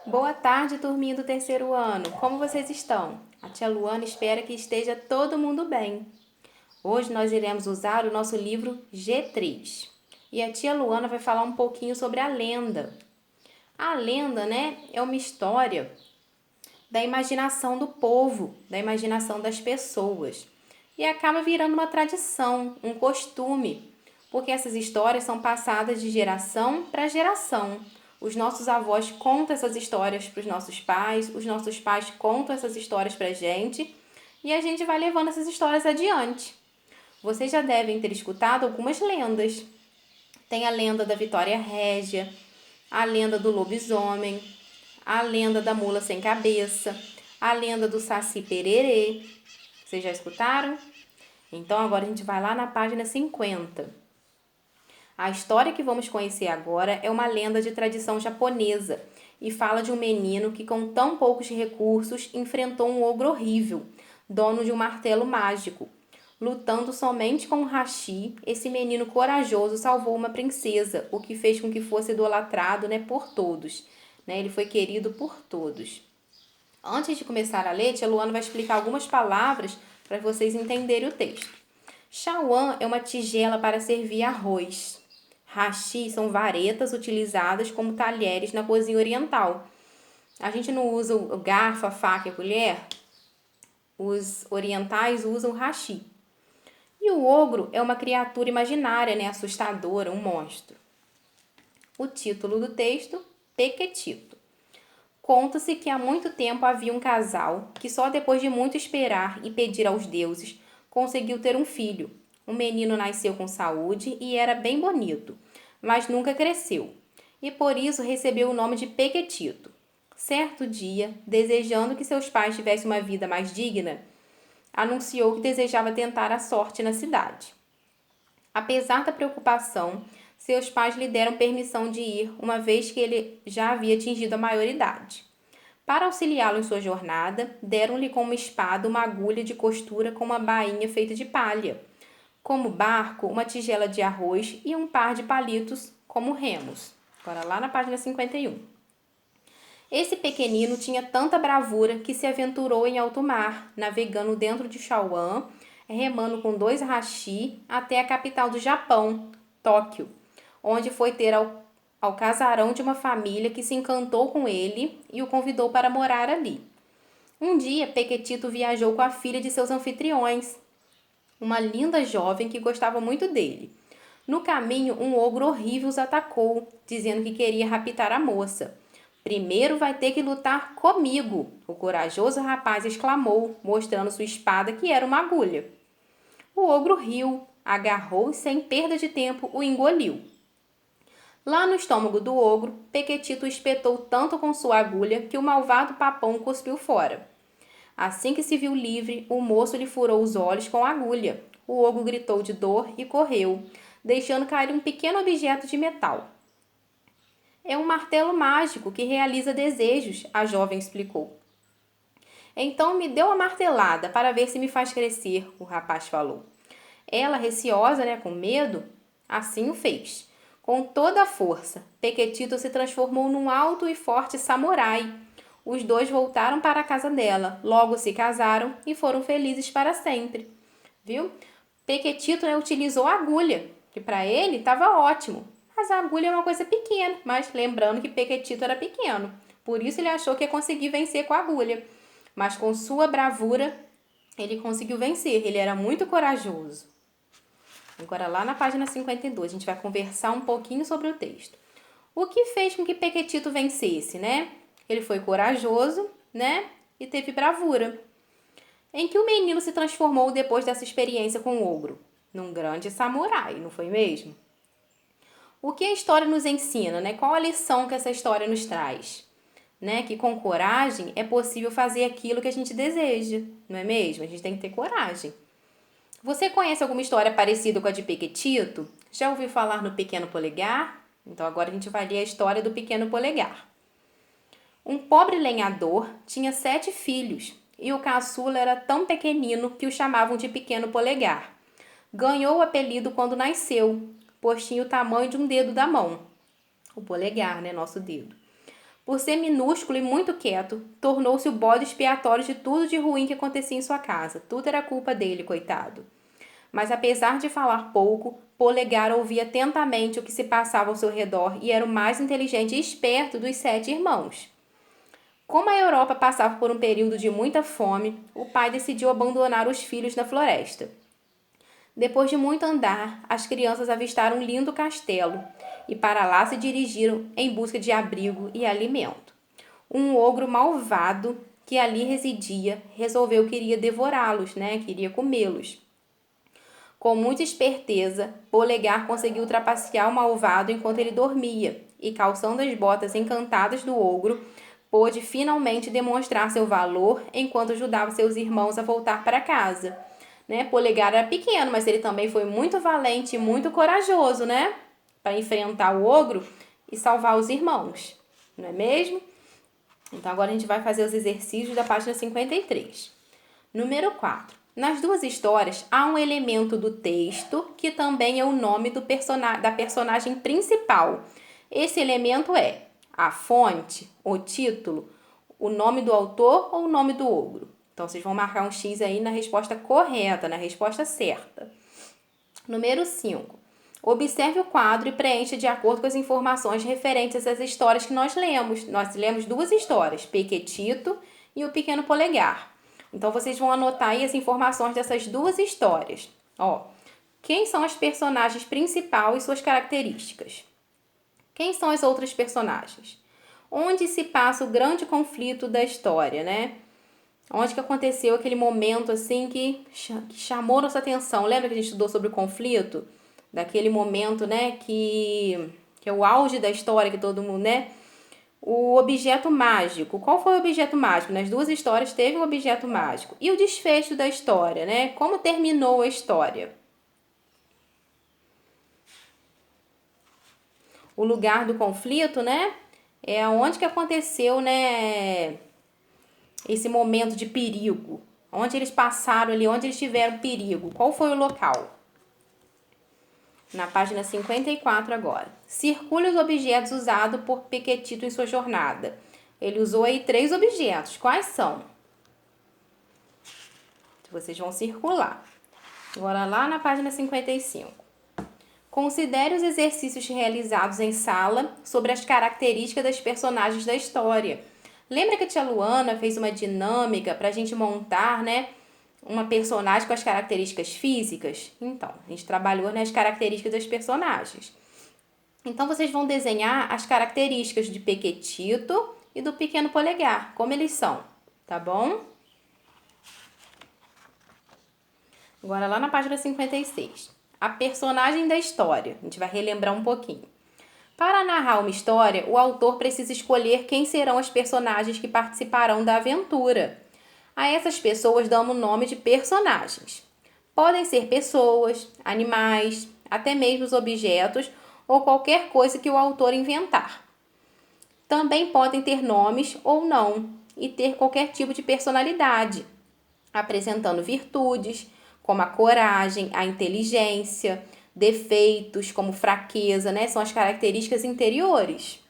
Boa tarde, turminha do terceiro ano. Como vocês estão? A tia Luana espera que esteja todo mundo bem. Hoje nós iremos usar o nosso livro G3. E a tia Luana vai falar um pouquinho sobre a lenda. A lenda, né, é uma história da imaginação do povo, da imaginação das pessoas. E acaba virando uma tradição, um costume, porque essas histórias são passadas de geração para geração. Os nossos avós contam essas histórias para os nossos pais contam essas histórias para a gente, e a gente vai levando essas histórias adiante. Vocês já devem ter escutado algumas lendas. Tem a lenda da Vitória Régia, a lenda do lobisomem, a lenda da mula sem cabeça, a lenda do Saci Pererê. Vocês já escutaram? Então agora a gente vai lá na página 50. A história que vamos conhecer agora é uma lenda de tradição japonesa e fala de um menino que, com tão poucos recursos, enfrentou um ogro horrível, dono de um martelo mágico. Lutando somente com um hashi, esse menino corajoso salvou uma princesa, o que fez com que fosse idolatrado, por todos. Ele foi querido por todos. Antes de começar a ler, tia Luana vai explicar algumas palavras para vocês entenderem o texto. Chawan é uma tigela para servir arroz. Hashi são varetas utilizadas como talheres na cozinha oriental. A gente não usa o garfo, a faca e a colher? Os orientais usam hashi. E o ogro é uma criatura imaginária, assustadora, um monstro. O título do texto, Pequetito. Conta-se que há muito tempo havia um casal que só depois de muito esperar e pedir aos deuses conseguiu ter um filho. O menino nasceu com saúde e era bem bonito, mas nunca cresceu, e por isso recebeu o nome de Pequetito. Certo dia, desejando que seus pais tivessem uma vida mais digna, anunciou que desejava tentar a sorte na cidade. Apesar da preocupação, seus pais lhe deram permissão de ir, uma vez que ele já havia atingido a maioridade. Para auxiliá-lo em sua jornada, deram-lhe com uma espada uma agulha de costura com uma bainha feita de palha, como barco, uma tigela de arroz e um par de palitos como remos. Agora lá na página 51. Esse pequenino tinha tanta bravura que se aventurou em alto mar, navegando dentro de Chawan, remando com 2 hashi até a capital do Japão, Tóquio, onde foi ter ao casarão de uma família que se encantou com ele e o convidou para morar ali. Um dia, Pequetito viajou com a filha de seus anfitriões, uma linda jovem que gostava muito dele. No caminho, um ogro horrível os atacou, dizendo que queria raptar a moça. Primeiro vai ter que lutar comigo, o corajoso rapaz exclamou, mostrando sua espada que era uma agulha. O ogro riu, agarrou e sem perda de tempo o engoliu. Lá no estômago do ogro, Pequetito espetou tanto com sua agulha que o malvado papão cuspiu fora. Assim que se viu livre, o moço lhe furou os olhos com a agulha. O ogro gritou de dor e correu, deixando cair um pequeno objeto de metal. É um martelo mágico que realiza desejos, a jovem explicou. Então me deu a martelada para ver se me faz crescer, o rapaz falou. Ela, receosa, com medo, assim o fez. Com toda a força, Pequetito se transformou num alto e forte samurai. Os dois voltaram para a casa dela, logo se casaram e foram felizes para sempre. Viu? Pequetito utilizou a agulha, que para ele estava ótimo. Mas a agulha é uma coisa pequena, mas lembrando que Pequetito era pequeno. Por isso ele achou que ia conseguir vencer com a agulha. Mas com sua bravura, ele conseguiu vencer. Ele era muito corajoso. Agora lá na página 52, a gente vai conversar um pouquinho sobre o texto. O que fez com que Pequetito vencesse, Ele foi corajoso, e teve bravura. Em que o menino se transformou depois dessa experiência com o ogro? Num grande samurai, não foi mesmo? O que a história nos ensina, Qual a lição que essa história nos traz? Que com coragem é possível fazer aquilo que a gente deseja, não é mesmo? A gente tem que ter coragem. Você conhece alguma história parecida com a de Pequetito? Já ouviu falar no Pequeno Polegar? Então agora a gente vai ler a história do Pequeno Polegar. Um pobre lenhador tinha 7 filhos e o caçula era tão pequenino que o chamavam de Pequeno Polegar. Ganhou o apelido quando nasceu, pois tinha o tamanho de um dedo da mão. O polegar, nosso dedo. Por ser minúsculo e muito quieto, tornou-se o bode expiatório de tudo de ruim que acontecia em sua casa. Tudo era culpa dele, coitado. Mas apesar de falar pouco, Polegar ouvia atentamente o que se passava ao seu redor e era o mais inteligente e esperto dos 7 irmãos. Como a Europa passava por um período de muita fome, o pai decidiu abandonar os filhos na floresta. Depois de muito andar, as crianças avistaram um lindo castelo e para lá se dirigiram em busca de abrigo e alimento. Um ogro malvado que ali residia resolveu que iria devorá-los, queria comê-los. Com muita esperteza, Polegar conseguiu trapacear o malvado enquanto ele dormia e, calçando as botas encantadas do ogro, pôde finalmente demonstrar seu valor enquanto ajudava seus irmãos a voltar para casa. Polegar era pequeno, mas ele também foi muito valente e muito corajoso, para enfrentar o ogro e salvar os irmãos, não é mesmo? Então, agora a gente vai fazer os exercícios da página 53. Número 4. Nas duas histórias, há um elemento do texto que também é o nome da personagem principal. Esse elemento é a fonte, o título, o nome do autor ou o nome do ogro. Então, vocês vão marcar um X aí na resposta correta, na resposta certa. Número 5. Observe o quadro e preencha de acordo com as informações referentes às histórias que nós lemos. Nós lemos duas histórias, Pequetito e o Pequeno Polegar. Então, vocês vão anotar aí as informações dessas duas histórias. Quem são as personagens principais e suas características? Quem são as outras personagens? Onde se passa o grande conflito da história, Onde que aconteceu aquele momento assim que chamou nossa atenção? Lembra que a gente estudou sobre o conflito? Daquele momento, que é o auge da história, que todo mundo, O objeto mágico. Qual foi o objeto mágico? Nas duas histórias teve um objeto mágico. E o desfecho da história, Como terminou a história? O lugar do conflito, É onde que aconteceu, esse momento de perigo. Onde eles passaram ali, onde eles tiveram perigo. Qual foi o local? Na página 54 agora. Circule os objetos usados por Pequetito em sua jornada. Ele usou aí 3 objetos. Quais são? Vocês vão circular. Agora lá na página 55. Considere os exercícios realizados em sala sobre as características das personagens da história. Lembra que a tia Luana fez uma dinâmica para a gente montar, uma personagem com as características físicas? Então, a gente trabalhou nas características das personagens. Então, vocês vão desenhar as características de Pequetito e do Pequeno Polegar, como eles são, tá bom? Agora, lá na página 56. A personagem da história. A gente vai relembrar um pouquinho. Para narrar uma história, o autor precisa escolher quem serão as personagens que participarão da aventura. A essas pessoas damos o nome de personagens. Podem ser pessoas, animais, até mesmo os objetos ou qualquer coisa que o autor inventar. Também podem ter nomes ou não e ter qualquer tipo de personalidade, apresentando virtudes, como a coragem, a inteligência, defeitos como fraqueza, são as características interiores.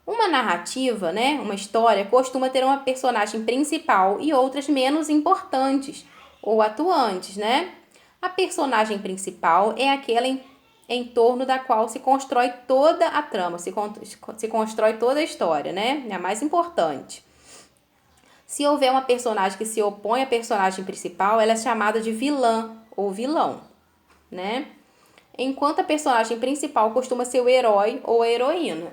Uma narrativa, uma história, costuma ter uma personagem principal e outras menos importantes ou atuantes, A personagem principal é aquela em torno da qual se constrói toda a trama, se constrói toda a história, É a mais importante. Se houver uma personagem que se opõe à personagem principal, ela é chamada de vilã ou vilão, Enquanto a personagem principal costuma ser o herói ou a heroína.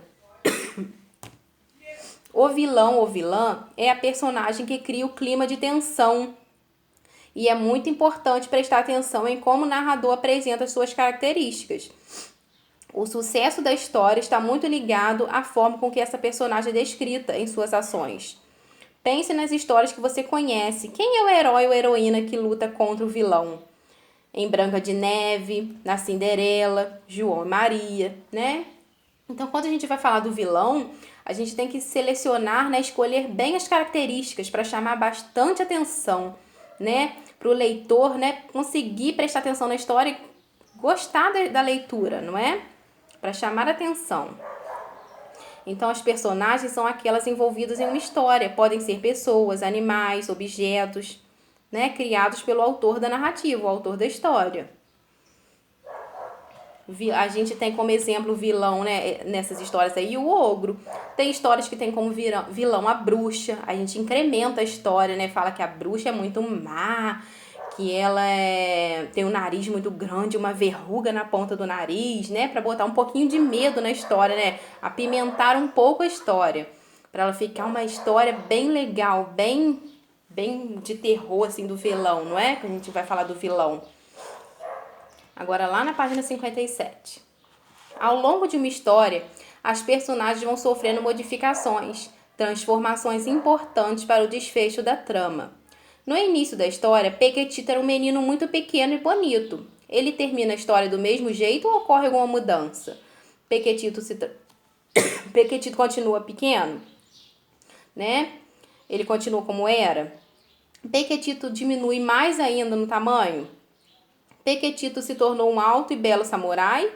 O vilão ou vilã é a personagem que cria o clima de tensão. E é muito importante prestar atenção em como o narrador apresenta as suas características. O sucesso da história está muito ligado à forma com que essa personagem é descrita em suas ações. Pense nas histórias que você conhece. Quem é o herói ou heroína que luta contra o vilão? Em Branca de Neve, na Cinderela, João e Maria, Então, quando a gente vai falar do vilão, a gente tem que selecionar, escolher bem as características para chamar bastante atenção, para o leitor, conseguir prestar atenção na história e gostar da leitura, não é? Para chamar atenção. Então, as personagens são aquelas envolvidas em uma história. Podem ser pessoas, animais, objetos, né? Criados pelo autor da narrativa, o autor da história. A gente tem como exemplo o vilão, né, nessas histórias aí, o ogro. Tem histórias que tem como vilão a bruxa. A gente incrementa a história, né? Fala que a bruxa é muito má, que ela tem um nariz muito grande, uma verruga na ponta do nariz, né? Pra botar um pouquinho de medo na história, né? Apimentar um pouco a história. Pra ela ficar uma história bem legal, bem de terror, assim, do vilão, não é? Que a gente vai falar do vilão. Agora, lá na página 57. Ao longo de uma história, as personagens vão sofrendo modificações, transformações importantes para o desfecho da trama. No início da história, Pequetito era um menino muito pequeno e bonito. Ele termina a história do mesmo jeito ou ocorre alguma mudança? Pequetito continua pequeno, né? Ele continua como era. Pequetito diminui mais ainda no tamanho. Pequetito se tornou um alto e belo samurai?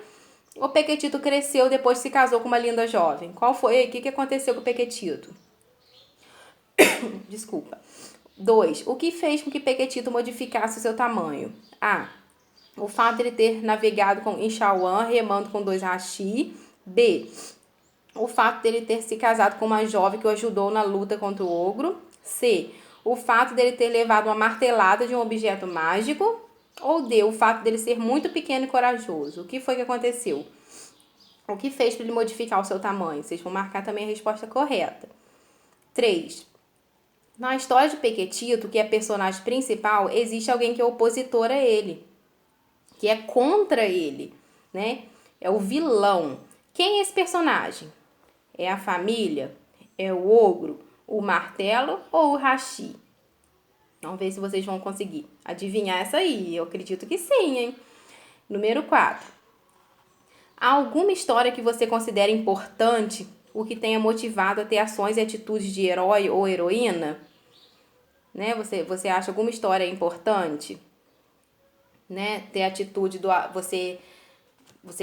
Ou Pequetito cresceu depois se casou com uma linda jovem? Qual foi? O que aconteceu com o Pequetito? Desculpa. 2. O que fez com que Pequetito modificasse o seu tamanho? A. O fato de ele ter navegado em Chauan, remando com 2 hashi. B. O fato dele ter se casado com uma jovem que o ajudou na luta contra o ogro. C. O fato dele ter levado uma martelada de um objeto mágico. Ou D. O fato dele ser muito pequeno e corajoso. O que foi que aconteceu? O que fez para ele modificar o seu tamanho? Vocês vão marcar também a resposta correta. 3. Na história de Pequetito, que é a personagem principal, existe alguém que é opositor a ele, que é contra ele, né? É o vilão. Quem é esse personagem? É a família? É o ogro? O martelo ou o hashi? Vamos ver se vocês vão conseguir adivinhar essa aí. Eu acredito que sim, hein? Número 4. Há alguma história que você considera importante, o que tenha motivado a ter ações e atitudes de herói ou heroína? Né? Você acha alguma história importante? Né? Ter atitude do você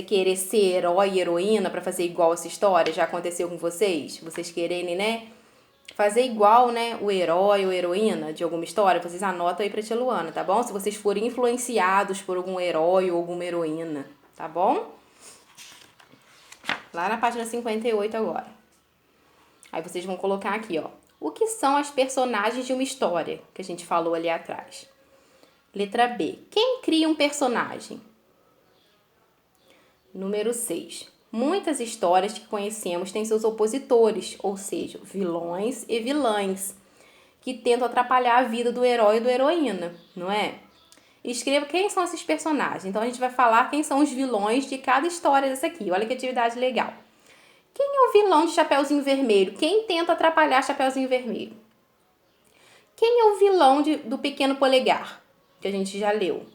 querer ser herói e heroína para fazer igual essa história? Já aconteceu com vocês? Vocês quererem, né? Fazer igual, né? O herói ou heroína de alguma história? Vocês anotam aí pra tia Luana, tá bom? Se vocês forem influenciados por algum herói ou alguma heroína, tá bom? Lá na página 58 agora. Aí vocês vão colocar aqui, ó. O que são as personagens de uma história que a gente falou ali atrás? Letra B. Quem cria um personagem? Número 6. Muitas histórias que conhecemos têm seus opositores, ou seja, vilões e vilãs, que tentam atrapalhar a vida do herói e da heroína, não é? Escreva quem são esses personagens. Então, a gente vai falar quem são os vilões de cada história dessa aqui. Olha que atividade legal. Quem é o vilão de Chapeuzinho Vermelho? Quem tenta atrapalhar Chapeuzinho Vermelho? Quem é o vilão do Pequeno Polegar? Que a gente já leu.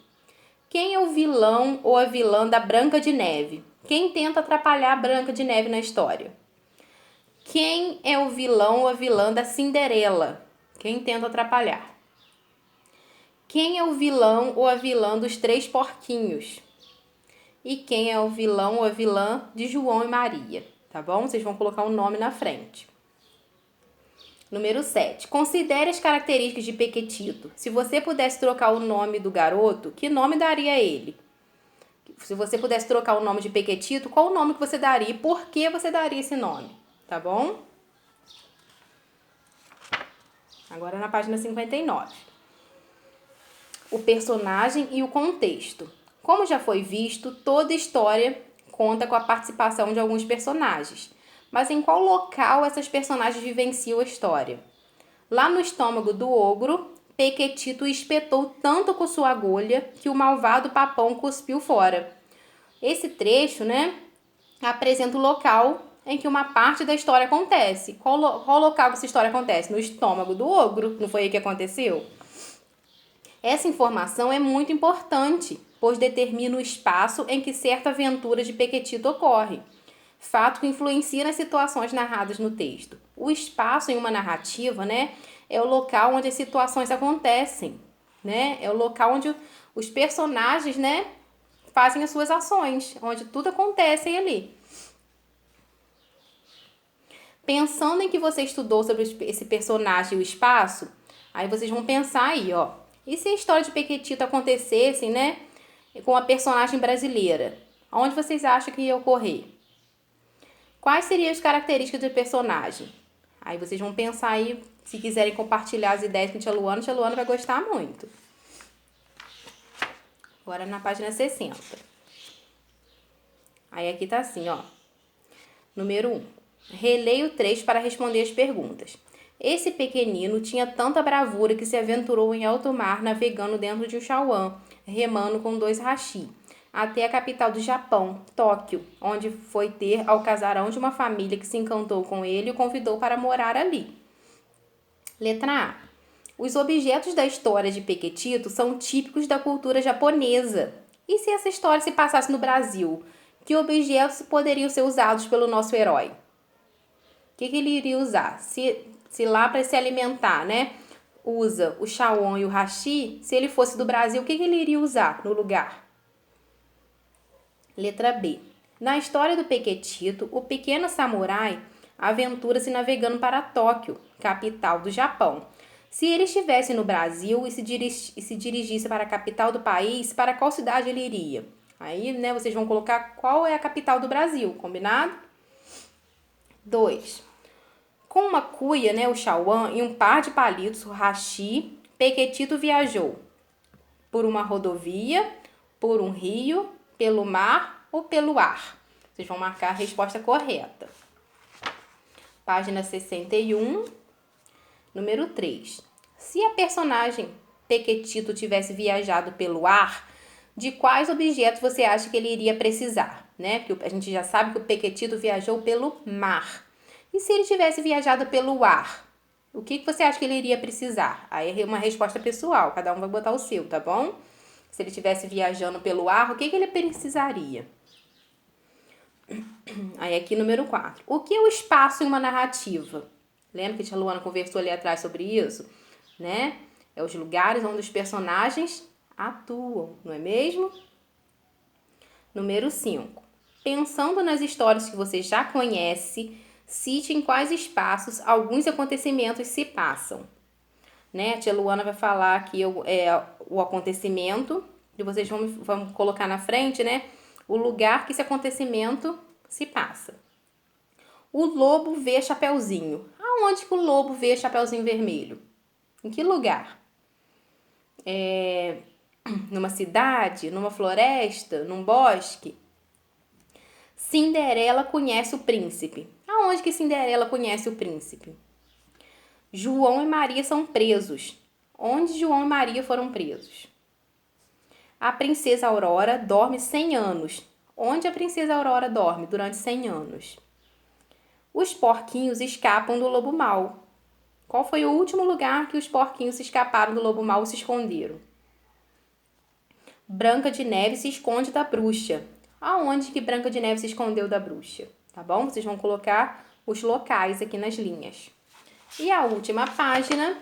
Quem é o vilão ou a vilã da Branca de Neve? Quem tenta atrapalhar a Branca de Neve na história? Quem é o vilão ou a vilã da Cinderela? Quem tenta atrapalhar? Quem é o vilão ou a vilã dos Três Porquinhos? E quem é o vilão ou a vilã de João e Maria? Tá bom? Vocês vão colocar o nome na frente. Número 7. Considere as características de Pequetito. Se você pudesse trocar o nome do garoto, que nome daria a ele? Se você pudesse trocar o nome de Pequetito, qual o nome que você daria e por que você daria esse nome? Tá bom? Agora na página 59. O personagem e o contexto. Como já foi visto, toda história conta com a participação de alguns personagens. Mas em qual local essas personagens vivenciam a história? Lá no estômago do ogro, Pequetito espetou tanto com sua agulha que o malvado papão cuspiu fora. Esse trecho, né, apresenta o local em que uma parte da história acontece. Qual local que essa história acontece? No estômago do ogro, não foi aí que aconteceu? Essa informação é muito importante, pois determina o espaço em que certa aventura de Pequetito ocorre, fato que influencia nas situações narradas no texto. O espaço em uma narrativa, né, é o local onde as situações acontecem, né? É o local onde os personagens, né, fazem as suas ações, onde tudo acontece ali. Pensando em que você estudou sobre esse personagem e o espaço, aí vocês vão pensar aí, ó. E se a história de Pequetito acontecesse, né, com a personagem brasileira? Onde vocês acham que ia ocorrer? Quais seriam as características do personagem? Aí vocês vão pensar aí, se quiserem compartilhar as ideias com a tia Luana vai gostar muito. Agora na página 60. Aí aqui tá assim, ó. Número 1. Releia o trecho para responder as perguntas. Esse pequenino tinha tanta bravura que se aventurou em alto mar navegando dentro de um chauã, remando com 2 hashi, até a capital do Japão, Tóquio, onde foi ter ao casarão de uma família que se encantou com ele e o convidou para morar ali. Letra A. Os objetos da história de Pequetito são típicos da cultura japonesa. E se essa história se passasse no Brasil? Que objetos poderiam ser usados pelo nosso herói? O que ele iria usar? Se lá para se alimentar, né, usa o chauon e o hashi, se ele fosse do Brasil, o que ele iria usar no lugar? Letra B. Na história do Pequetito, o pequeno samurai aventura-se navegando para Tóquio, capital do Japão. Se ele estivesse no Brasil e se dirigisse para a capital do país, para qual cidade ele iria? Aí, né, vocês vão colocar qual é a capital do Brasil, combinado? 2. Com uma cuia, né, o chauã, e um par de palitos, o hashi, Pequetito viajou por uma rodovia, por um rio, pelo mar ou pelo ar? Vocês vão marcar a resposta correta. Página 61, número 3. Se a personagem Pequetito tivesse viajado pelo ar, de quais objetos você acha que ele iria precisar? Né? Porque a gente já sabe que o Pequetito viajou pelo mar. E se ele tivesse viajado pelo ar? O que você acha que ele iria precisar? Aí é uma resposta pessoal, cada um vai botar o seu, tá bom? Se ele estivesse viajando pelo ar, o que ele precisaria? Aí aqui número 4. O que é o espaço em uma narrativa? Lembra que a tia Luana conversou ali atrás sobre isso? Né? É os lugares onde os personagens atuam, não é mesmo? Número 5. Pensando nas histórias que você já conhece, cite em quais espaços alguns acontecimentos se passam. Né? A tia Luana vai falar aqui o acontecimento e vocês vão colocar na frente, né, o lugar que esse acontecimento se passa. O lobo vê Chapeuzinho. Aonde que o lobo vê Chapeuzinho Vermelho? Em que lugar? Numa cidade? Numa floresta? Num bosque? Cinderela conhece o príncipe. Aonde que Cinderela conhece o príncipe? João e Maria são presos. Onde João e Maria foram presos? A princesa Aurora dorme 100 anos. Onde a princesa Aurora dorme durante 100 anos? Os porquinhos escapam do lobo mau. Qual foi o último lugar que os porquinhos se escaparam do lobo mau e se esconderam? Branca de Neve se esconde da bruxa. Aonde que Branca de Neve se escondeu da bruxa? Tá bom? Vocês vão colocar os locais aqui nas linhas. E a última página,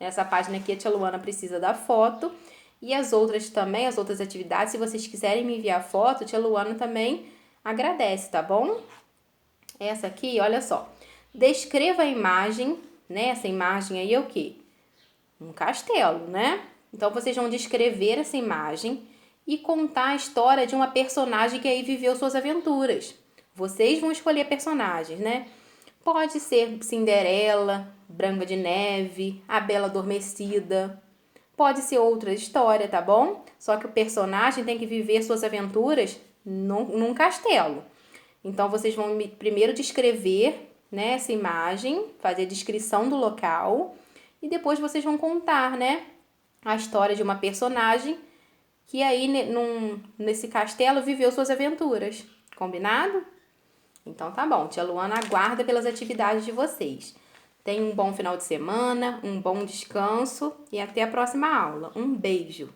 essa página aqui a tia Luana precisa da foto. E as outras também, as outras atividades, se vocês quiserem me enviar foto, a tia Luana também agradece, tá bom? Essa aqui, olha só. Descreva a imagem, né? Essa imagem aí é o quê? Um castelo, né? Então, vocês vão descrever essa imagem e contar a história de uma personagem que aí viveu suas aventuras. Vocês vão escolher personagens, né? Pode ser Cinderela, Branca de Neve, a Bela Adormecida. Pode ser outra história, tá bom? Só que o personagem tem que viver suas aventuras num castelo. Então, vocês vão primeiro descrever, né, essa imagem, fazer a descrição do local e depois vocês vão contar, né, a história de uma personagem que aí nesse castelo viveu suas aventuras. Combinado? Então tá bom, tia Luana aguarda pelas atividades de vocês. Tenham um bom final de semana, um bom descanso e até a próxima aula. Um beijo!